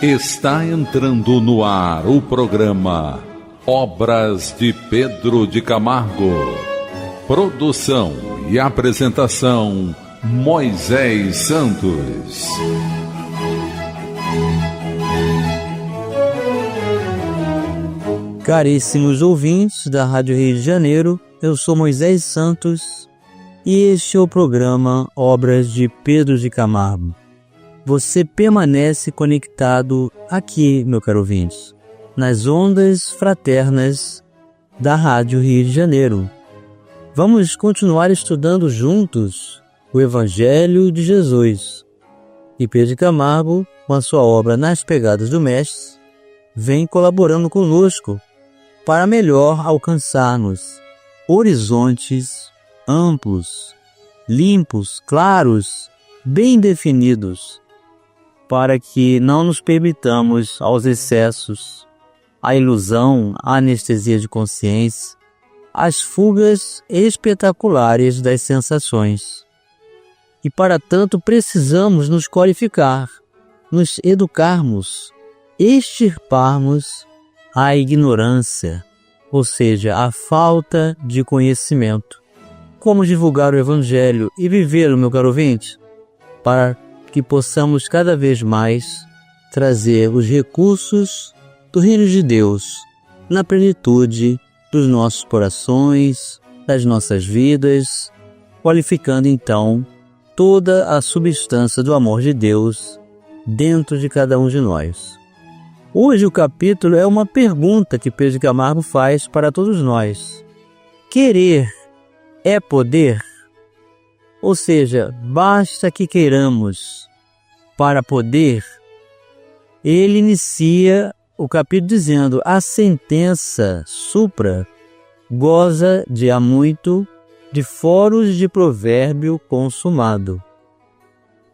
Está entrando no ar o programa Obras de Pedro de Camargo. Produção e apresentação Moisés Santos. Caríssimos ouvintes da Rádio Rio de Janeiro, eu sou Moisés Santos e este é o programa Obras de Pedro de Camargo. Você permanece conectado aqui, meu caro ouvinte, nas ondas fraternas da Rádio Rio de Janeiro. Vamos continuar estudando juntos o Evangelho de Jesus. E Pedro de Camargo, com a sua obra Nas Pegadas do Mestre, vem colaborando conosco para melhor alcançarmos horizontes amplos, limpos, claros, bem definidos, para que não nos permitamos aos excessos, à ilusão, à anestesia de consciência, às fugas espetaculares das sensações. E para tanto precisamos nos qualificar, nos educarmos, extirparmos a ignorância, ou seja, a falta de conhecimento. Como divulgar o Evangelho e viver, meu caro ouvinte, para que possamos cada vez mais trazer os recursos do reino de Deus na plenitude dos nossos corações, das nossas vidas, qualificando então toda a substância do amor de Deus dentro de cada um de nós. Hoje o capítulo é uma pergunta que Pedro de Camargo faz para todos nós. Querer é poder? Ou seja, basta que queiramos para poder? Ele inicia o capítulo dizendo: a sentença supra goza de há muito de foros de provérbio consumado.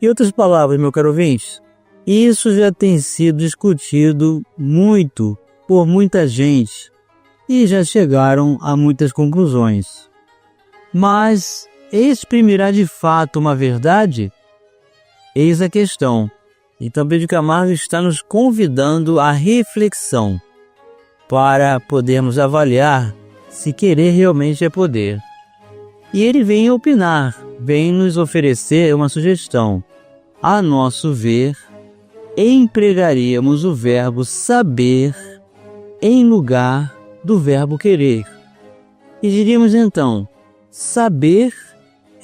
Em outras palavras, meu caro ouvinte, isso já tem sido discutido muito por muita gente e já chegaram a muitas conclusões. Mas exprimirá de fato uma verdade? Eis a questão. Então Pedro de Camargo está nos convidando à reflexão para podermos avaliar se querer realmente é poder. E ele vem opinar, vem nos oferecer uma sugestão. A nosso ver, empregaríamos o verbo saber em lugar do verbo querer. E diríamos então, saber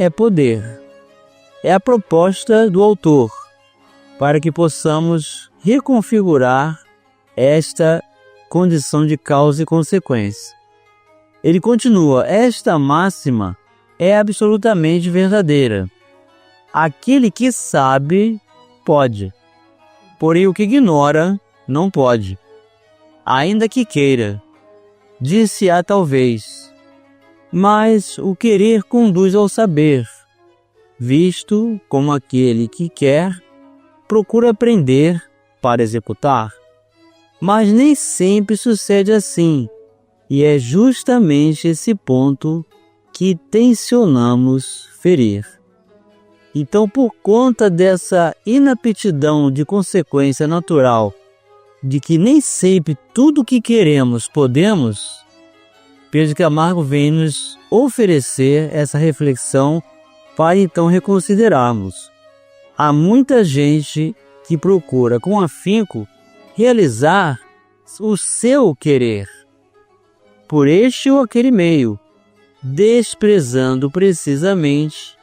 é poder. É a proposta do autor para que possamos reconfigurar esta condição de causa e consequência. Ele continua: esta máxima é absolutamente verdadeira. Aquele que sabe, pode. Porém, o que ignora, não pode. Ainda que queira, dir-se-á talvez. Mas o querer conduz ao saber, visto como aquele que quer procura aprender para executar. Mas nem sempre sucede assim, e é justamente esse ponto que tencionamos ferir. Então, por conta dessa inaptidão de consequência natural, de que nem sempre tudo o que queremos podemos, Pedro de Camargo vem nos oferecer essa reflexão para então reconsiderarmos. Há muita gente que procura com afinco realizar o seu querer, por este ou aquele meio, desprezando precisamente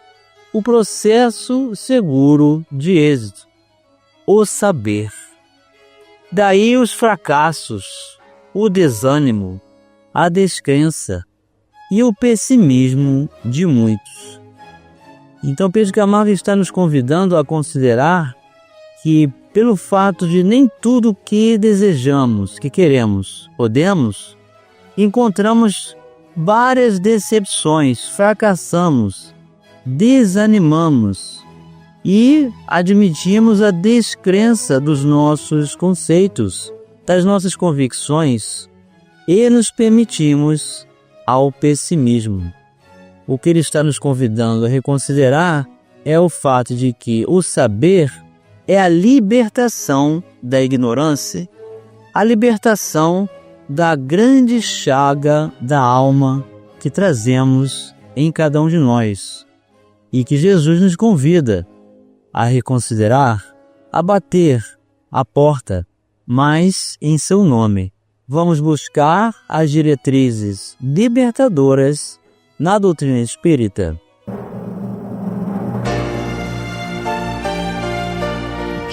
o processo seguro de êxito, o saber. Daí os fracassos, o desânimo, a descrença e o pessimismo de muitos. Então Pedro de Camargo está nos convidando a considerar que, pelo fato de nem tudo que desejamos, que queremos, podemos, encontramos várias decepções, fracassamos, desanimamos e admitimos a descrença dos nossos conceitos, das nossas convicções e nos permitimos ao pessimismo. O que ele está nos convidando a reconsiderar é o fato de que o saber é a libertação da ignorância, a libertação da grande chaga da alma que trazemos em cada um de nós e que Jesus nos convida a reconsiderar, a bater a porta, mas em seu nome. Vamos buscar as diretrizes libertadoras na doutrina espírita.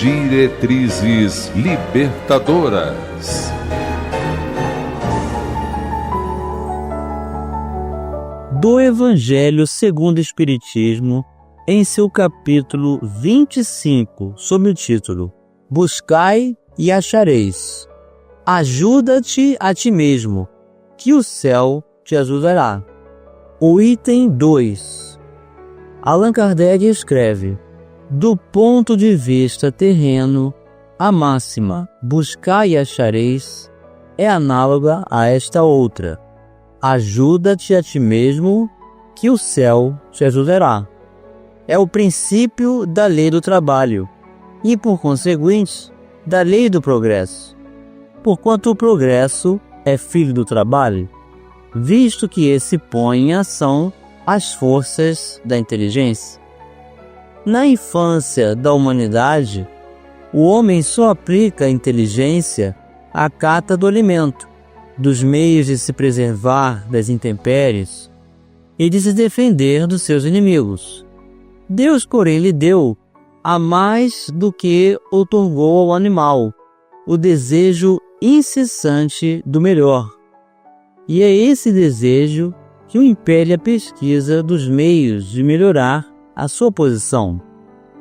Diretrizes libertadoras. Do Evangelho segundo o Espiritismo, em seu capítulo 25, sob o título Buscai e achareis. Ajuda-te a ti mesmo, que o céu te ajudará. O item 2. Allan Kardec escreve: do ponto de vista terreno, a máxima buscai e achareis é análoga a esta outra: ajuda-te a ti mesmo, que o céu te ajudará. É o princípio da lei do trabalho e, por conseguinte, da lei do progresso. Porquanto o progresso é filho do trabalho, visto que esse põe em ação as forças da inteligência. Na infância da humanidade, o homem só aplica a inteligência à cata do alimento, dos meios de se preservar das intempéries e de se defender dos seus inimigos. Deus, porém, lhe deu a mais do que outorgou ao animal, o desejo incessante do melhor. E é esse desejo que o impele à pesquisa dos meios de melhorar a sua posição,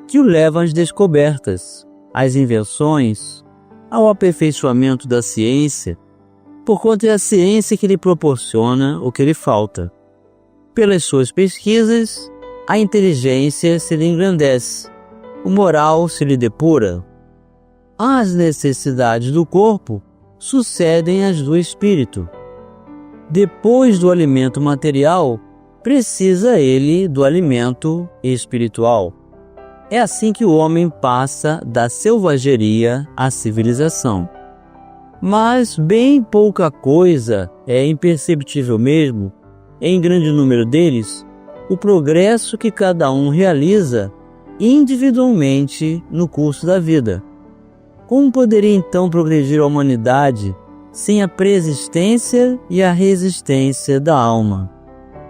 que o leva às descobertas, às invenções, ao aperfeiçoamento da ciência, porquanto é a ciência que lhe proporciona o que lhe falta. Pelas suas pesquisas, a inteligência se lhe engrandece, o moral se lhe depura. As necessidades do corpo sucedem às do espírito. Depois do alimento material, precisa ele do alimento espiritual. É assim que o homem passa da selvageria à civilização. Mas bem pouca coisa é imperceptível mesmo, em grande número deles, o progresso que cada um realiza individualmente no curso da vida. Como poderia então progredir a humanidade sem a preexistência e a resistência da alma?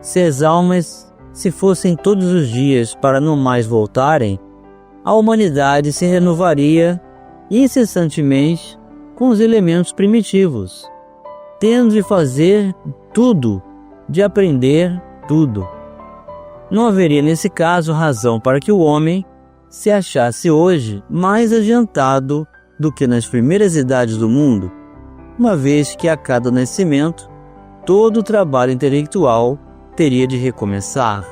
Se as almas se fossem todos os dias para não mais voltarem, a humanidade se renovaria incessantemente com os elementos primitivos, tendo de fazer tudo, de aprender tudo. Não haveria nesse caso razão para que o homem se achasse hoje mais adiantado do que nas primeiras idades do mundo, uma vez que a cada nascimento todo o trabalho intelectual teria de recomeçar.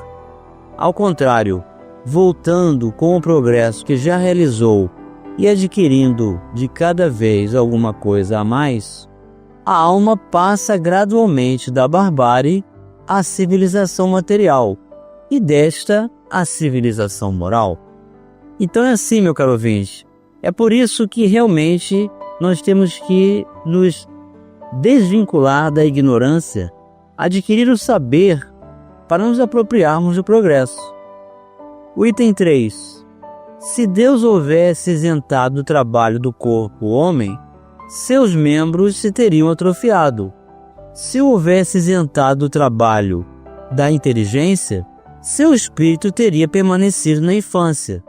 Ao contrário, voltando com o progresso que já realizou e adquirindo de cada vez alguma coisa a mais, a alma passa gradualmente da barbárie à civilização material e desta à civilização moral. Então é assim, meu caro ouvinte, é por isso que realmente nós temos que nos desvincular da ignorância, adquirir o saber para nos apropriarmos do progresso. O item 3. Se Deus houvesse isentado do trabalho do corpo o homem, seus membros se teriam atrofiado. Se houvesse isentado do trabalho da inteligência, seu espírito teria permanecido na infância,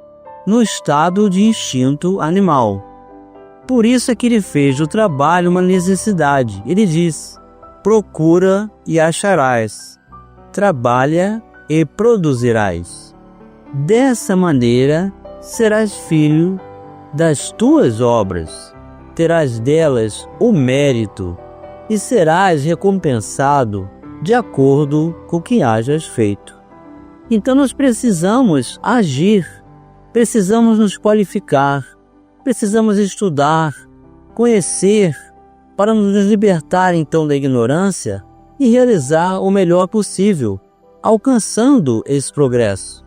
no estado de instinto animal. Por isso é que ele fez do trabalho uma necessidade. Ele diz: procura e acharás, trabalha e produzirás. Dessa maneira serás filho das tuas obras, terás delas o mérito e serás recompensado de acordo com o que hajas feito. Então nós precisamos agir, precisamos nos qualificar, precisamos estudar, conhecer, para nos libertar então da ignorância e realizar o melhor possível, alcançando esse progresso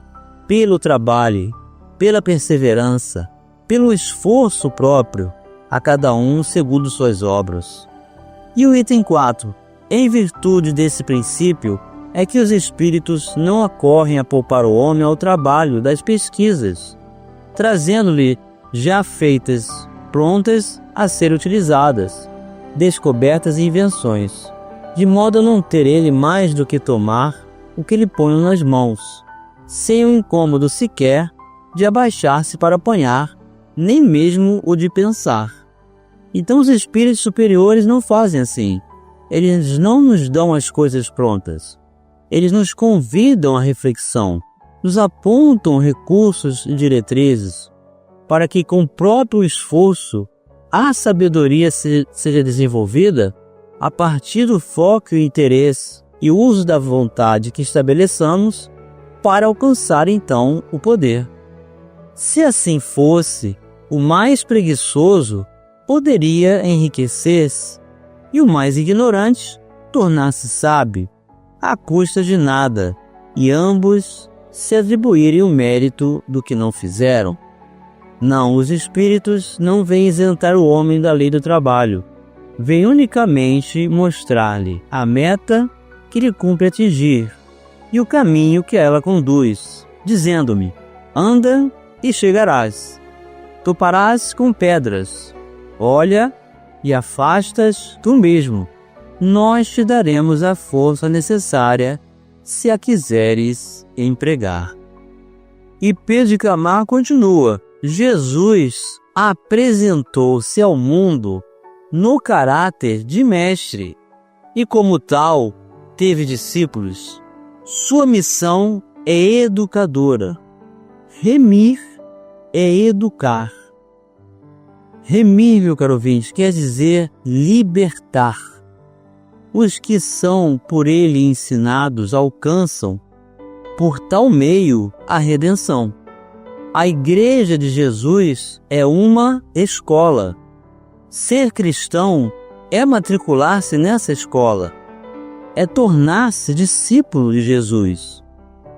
pelo trabalho, pela perseverança, pelo esforço próprio, a cada um segundo suas obras. E o item 4. Em virtude desse princípio, é que os espíritos não acorrem a poupar o homem ao trabalho das pesquisas, trazendo-lhe já feitas, prontas a ser utilizadas, descobertas e invenções, de modo a não ter ele mais do que tomar o que lhe ponham nas mãos, sem o incômodo sequer de abaixar-se para apanhar, nem mesmo o de pensar. Então os espíritos superiores não fazem assim. Eles não nos dão as coisas prontas. Eles nos convidam à reflexão, nos apontam recursos e diretrizes, para que com o próprio esforço a sabedoria seja desenvolvida a partir do foco e interesse e uso da vontade que estabeleçamos para alcançar então o poder. Se assim fosse, o mais preguiçoso poderia enriquecer-se e o mais ignorante tornar-se sábio à custa de nada, e ambos se atribuírem o mérito do que não fizeram. Não, os espíritos não vêm isentar o homem da lei do trabalho, vêm unicamente mostrar-lhe a meta que lhe cumpre atingir e o caminho que ela conduz, dizendo-me: anda e chegarás, toparás com pedras, olha e afastas tu mesmo, nós te daremos a força necessária se a quiseres empregar. E Pedro de Camargo continua: Jesus apresentou-se ao mundo no caráter de mestre e, como tal, teve discípulos. Sua missão é educadora. Remir é educar. Remir, meu caro ouvinte, quer dizer libertar. Os que são por ele ensinados alcançam, por tal meio, a redenção. A Igreja de Jesus é uma escola. Ser cristão é matricular-se nessa escola, é tornar-se discípulo de Jesus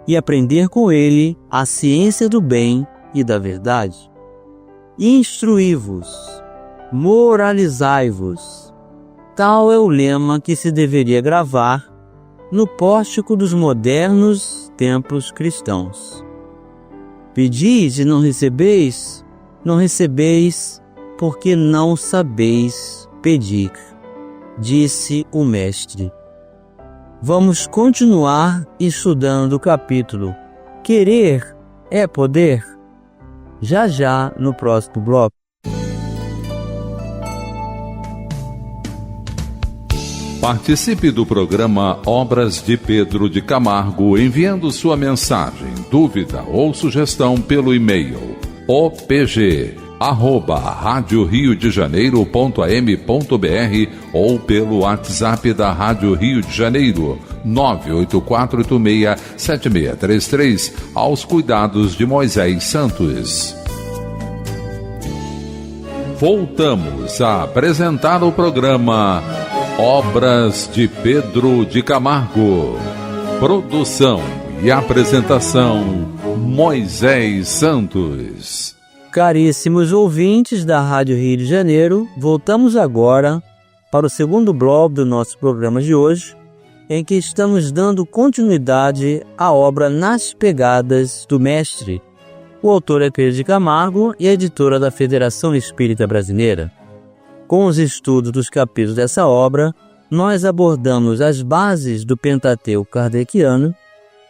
e aprender com ele a ciência do bem e da verdade. Instruí-vos, moralizai-vos. Tal é o lema que se deveria gravar no pórtico dos modernos templos cristãos. Pedis e não recebeis porque não sabeis pedir, disse o Mestre. Vamos continuar estudando o capítulo Querer é Poder, já no próximo bloco. Participe do programa Obras de Pedro de Camargo enviando sua mensagem, dúvida ou sugestão pelo e-mail opg@radioriodejaneiro.am.br ou pelo WhatsApp da Rádio Rio de Janeiro 984867633 aos cuidados de Moisés Santos. Voltamos a apresentar o programa Obras de Pedro de Camargo. Produção e apresentação Moisés Santos. Caríssimos ouvintes da Rádio Rio de Janeiro, voltamos agora para o segundo bloco do nosso programa de hoje, em que estamos dando continuidade à obra Nas Pegadas do Mestre. O autor é Pedro de Camargo e a editora da Federação Espírita Brasileira. Com os estudos dos capítulos dessa obra, nós abordamos as bases do Pentateuco kardeciano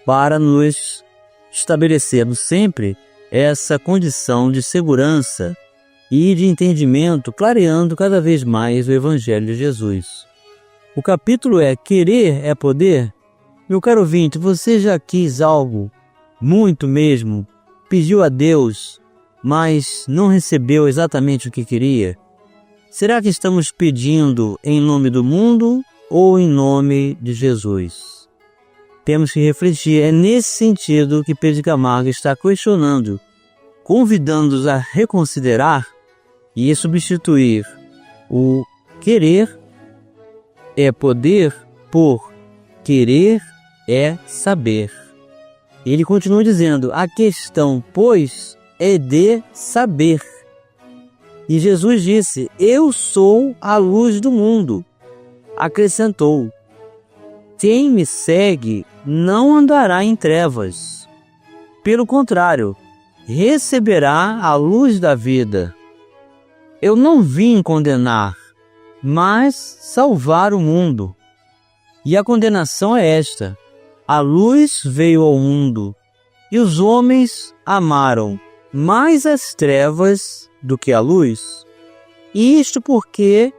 para nos estabelecermos sempre essa condição de segurança e de entendimento, clareando cada vez mais o Evangelho de Jesus. O capítulo é Querer é Poder? Meu caro ouvinte, você já quis algo, muito mesmo, pediu a Deus, mas não recebeu exatamente o que queria? Será que estamos pedindo em nome do mundo ou em nome de Jesus? Temos que refletir. É nesse sentido que Pedro de Camargo está questionando, convidando-nos a reconsiderar e substituir o querer é poder por querer é saber. Ele continua dizendo: a questão, pois, é de saber E Jesus disse: eu sou a luz do mundo. Acrescentou: quem me segue não andará em trevas. Pelo contrário, receberá a luz da vida. Eu não vim condenar, mas salvar o mundo. E a condenação é esta: a luz veio ao mundo, e os homens amaram mais as trevas do que a luz. Isto porque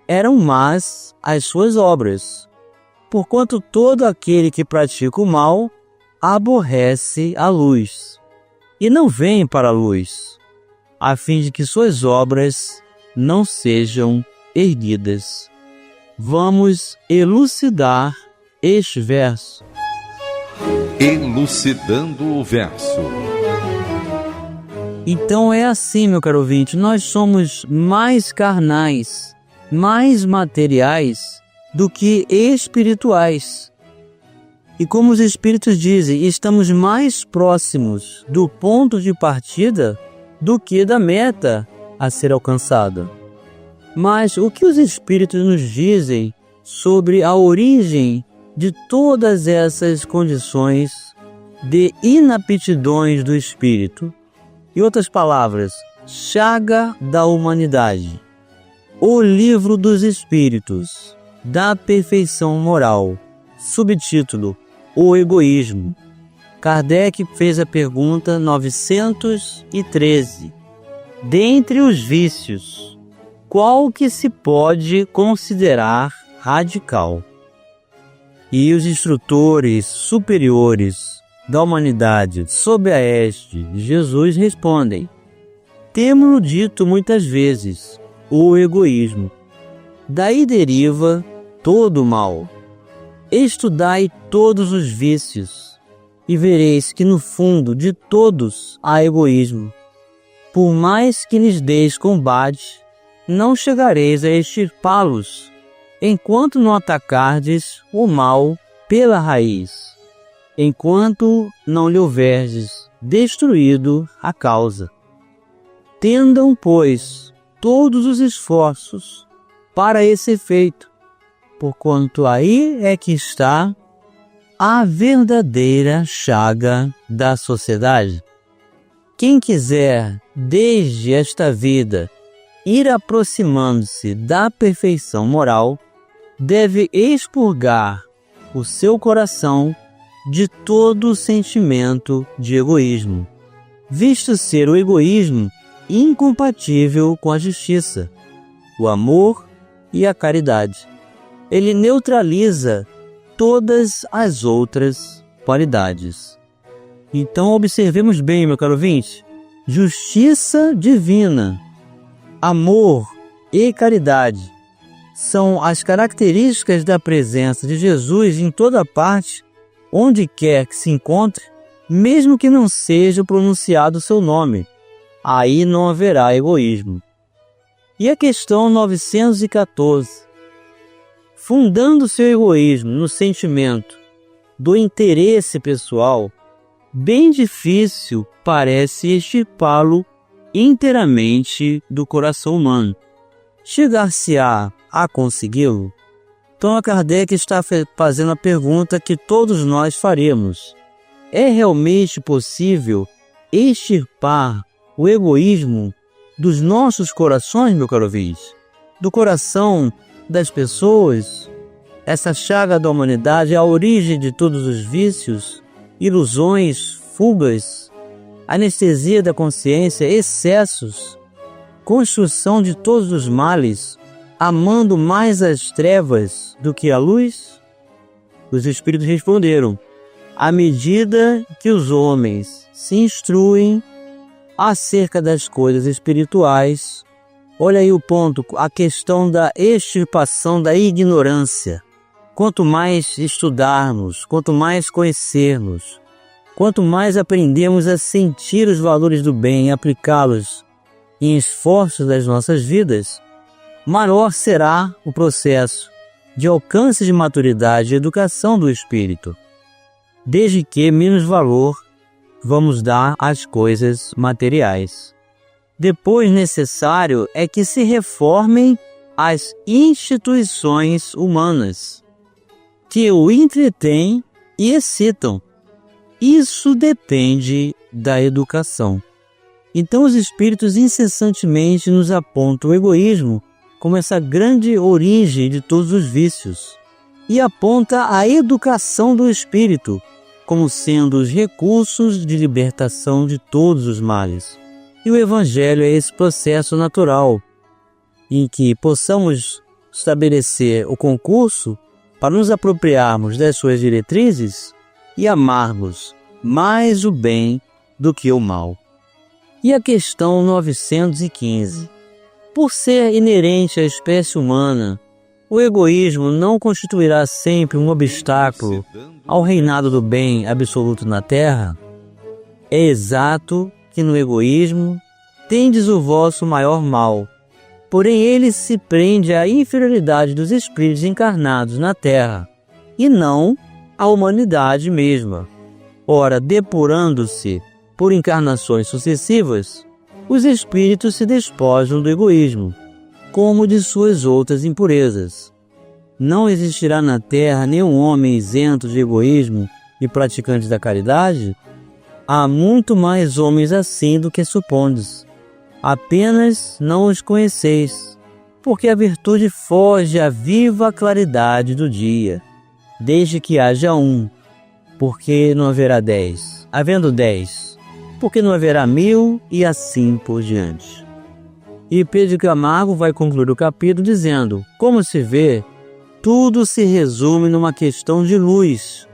eram más as suas obras. Porquanto todo aquele que pratica o mal aborrece a luz, e não vem para a luz, a fim de que suas obras não sejam erguidas. Vamos elucidar este verso. Elucidando o verso. Então é assim, meu caro ouvinte, nós somos mais carnais, mais materiais do que espirituais. E como os Espíritos dizem, estamos mais próximos do ponto de partida do que da meta a ser alcançada. Mas o que os Espíritos nos dizem sobre a origem de todas essas condições de inaptidões do Espírito? Em outras palavras, chaga da humanidade. O Livro dos Espíritos, da perfeição moral. Subtítulo: o egoísmo. Kardec fez a pergunta 913. Dentre os vícios, qual que se pode considerar radical? E os instrutores superiores da humanidade, sob a égide de Jesus, respondem: temo-lo dito muitas vezes, o egoísmo. Daí deriva todo o mal. Estudai todos os vícios, e vereis que no fundo de todos há egoísmo. Por mais que lhes deis combate, não chegareis a extirpá-los, enquanto não atacardes o mal pela raiz, enquanto não lhe houverdes destruído a causa. Tendam, pois, todos os esforços para esse efeito, porquanto aí é que está a verdadeira chaga da sociedade. Quem quiser, desde esta vida, ir aproximando-se da perfeição moral, deve expurgar o seu coração de todo o sentimento de egoísmo, visto ser o egoísmo incompatível com a justiça, o amor e a caridade. Ele neutraliza todas as outras qualidades. Então observemos bem, meu caro ouvinte, justiça divina, amor e caridade são as características da presença de Jesus em toda parte, onde quer que se encontre, mesmo que não seja pronunciado o seu nome. Aí não haverá egoísmo. E a questão 914. Fundando seu egoísmo no sentimento do interesse pessoal, bem difícil parece extirpá-lo inteiramente do coração humano. Chegar-se-á a consegui-lo? Então, a Kardec está fazendo a pergunta que todos nós faremos. É realmente possível extirpar o egoísmo dos nossos corações, meu caro ouvinte? Do coração das pessoas? Essa chaga da humanidade é a origem de todos os vícios, ilusões, fugas, anestesia da consciência, excessos, construção de todos os males, amando mais as trevas do que a luz? Os Espíritos responderam: à medida que os homens se instruem acerca das coisas espirituais, olha aí o ponto, a questão da extirpação da ignorância. Quanto mais estudarmos, quanto mais conhecermos, quanto mais aprendemos a sentir os valores do bem e aplicá-los em esforços das nossas vidas, maior será o processo de alcance de maturidade e educação do espírito, desde que menos valor vamos dar às coisas materiais. Depois necessário é que se reformem as instituições humanas, que o entretêm e excitam. Isso depende da educação. Então os espíritos incessantemente nos apontam o egoísmo como essa grande origem de todos os vícios e aponta a educação do espírito como sendo os recursos de libertação de todos os males. E o Evangelho é esse processo natural em que possamos estabelecer o concurso para nos apropriarmos das suas diretrizes e amarmos mais o bem do que o mal. E a questão 915. Por ser inerente à espécie humana, o egoísmo não constituirá sempre um obstáculo ao reinado do bem absoluto na Terra? É exato que no egoísmo tendes o vosso maior mal, porém ele se prende à inferioridade dos espíritos encarnados na Terra, e não à humanidade mesma. Ora, depurando-se por encarnações sucessivas, os espíritos se despojam do egoísmo, como de suas outras impurezas. Não existirá na Terra nenhum homem isento de egoísmo e praticante da caridade? Há muito mais homens assim do que supondes. Apenas não os conheceis, porque a virtude foge à viva claridade do dia, desde que haja um, porque não haverá 10. Havendo 10, porque não haverá 1000 e assim por diante. E Pedro Camargo vai concluir o capítulo dizendo: como se vê, tudo se resume numa questão de luz.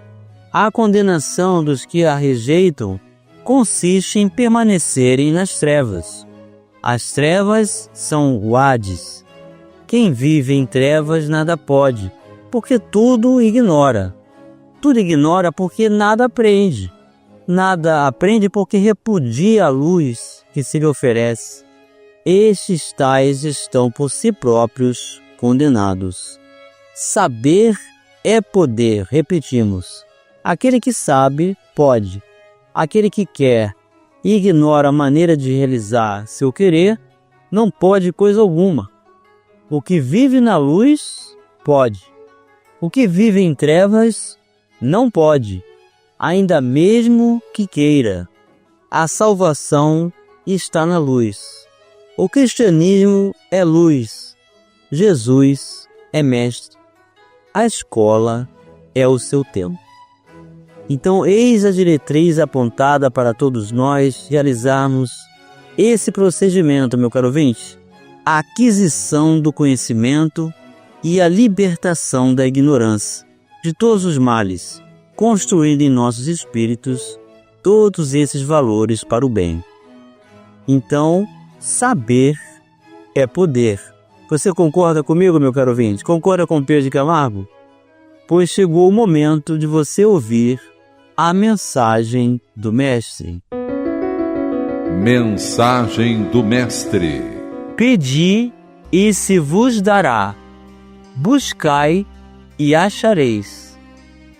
A condenação dos que a rejeitam consiste em permanecerem nas trevas. As trevas são o Hades. Quem vive em trevas nada pode, porque tudo ignora. Tudo ignora porque nada aprende. Nada aprende porque repudia a luz que se lhe oferece. Estes tais estão por si próprios condenados. Saber é poder, repetimos. Aquele que sabe, pode. Aquele que quer e ignora a maneira de realizar seu querer, não pode coisa alguma. O que vive na luz, pode. O que vive em trevas, não pode, ainda mesmo que queira. A salvação está na luz. O cristianismo é luz. Jesus é mestre. A escola é o seu tempo. Então, eis a diretriz apontada para todos nós realizarmos esse procedimento, meu caro ouvinte: a aquisição do conhecimento e a libertação da ignorância de todos os males, construindo em nossos espíritos todos esses valores para o bem. Então, saber é poder. Você concorda comigo, meu caro ouvinte? Concorda com Pedro de Camargo? Pois chegou o momento de você ouvir a mensagem do Mestre. Mensagem do Mestre. Pedi e se vos dará. Buscai e achareis.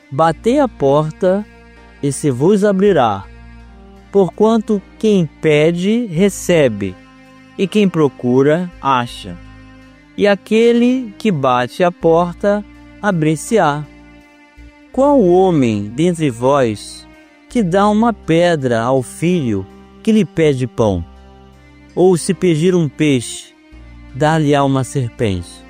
Batei a porta e se vos abrirá. Porquanto quem pede, recebe, e quem procura, acha. E aquele que bate a porta, abrir-se-á. Qual homem dentre vós que dá uma pedra ao filho que lhe pede pão? Ou se pedir um peixe, dá-lhe-á uma serpente?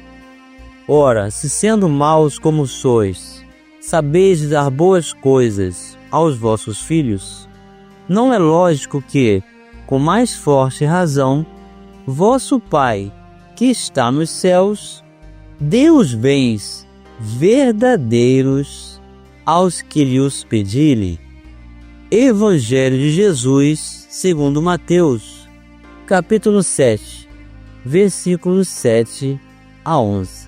Ora, se sendo maus como sois, sabeis dar boas coisas aos vossos filhos, não é lógico que, com mais forte razão, vosso Pai, que está nos céus, dê os bens verdadeiros aos que lhe os pedirem. Evangelho de Jesus segundo Mateus, capítulo 7, versículos 7 a 11.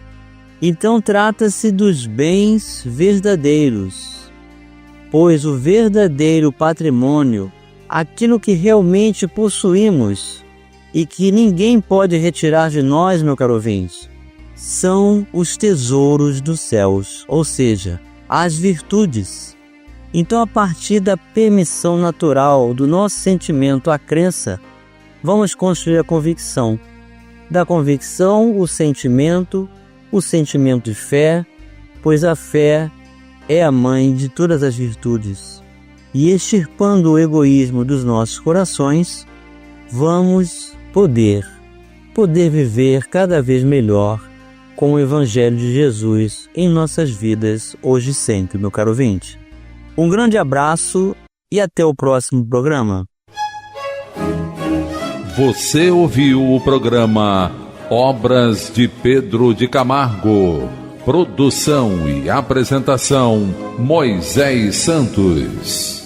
Então trata-se dos bens verdadeiros, pois o verdadeiro patrimônio, aquilo que realmente possuímos e que ninguém pode retirar de nós, meu caro ouvinte, são os tesouros dos céus, ou seja, as virtudes. Então, a partir da permissão natural do nosso sentimento à crença, vamos construir a convicção. Da convicção, o sentimento de fé, pois a fé é a mãe de todas as virtudes. E extirpando o egoísmo dos nossos corações, vamos poder viver cada vez melhor com o Evangelho de Jesus em nossas vidas, hoje e sempre, meu caro ouvinte. Um grande abraço e até o próximo programa. Você ouviu o programa Obras de Pedro de Camargo. Produção e apresentação, Moisés Santos.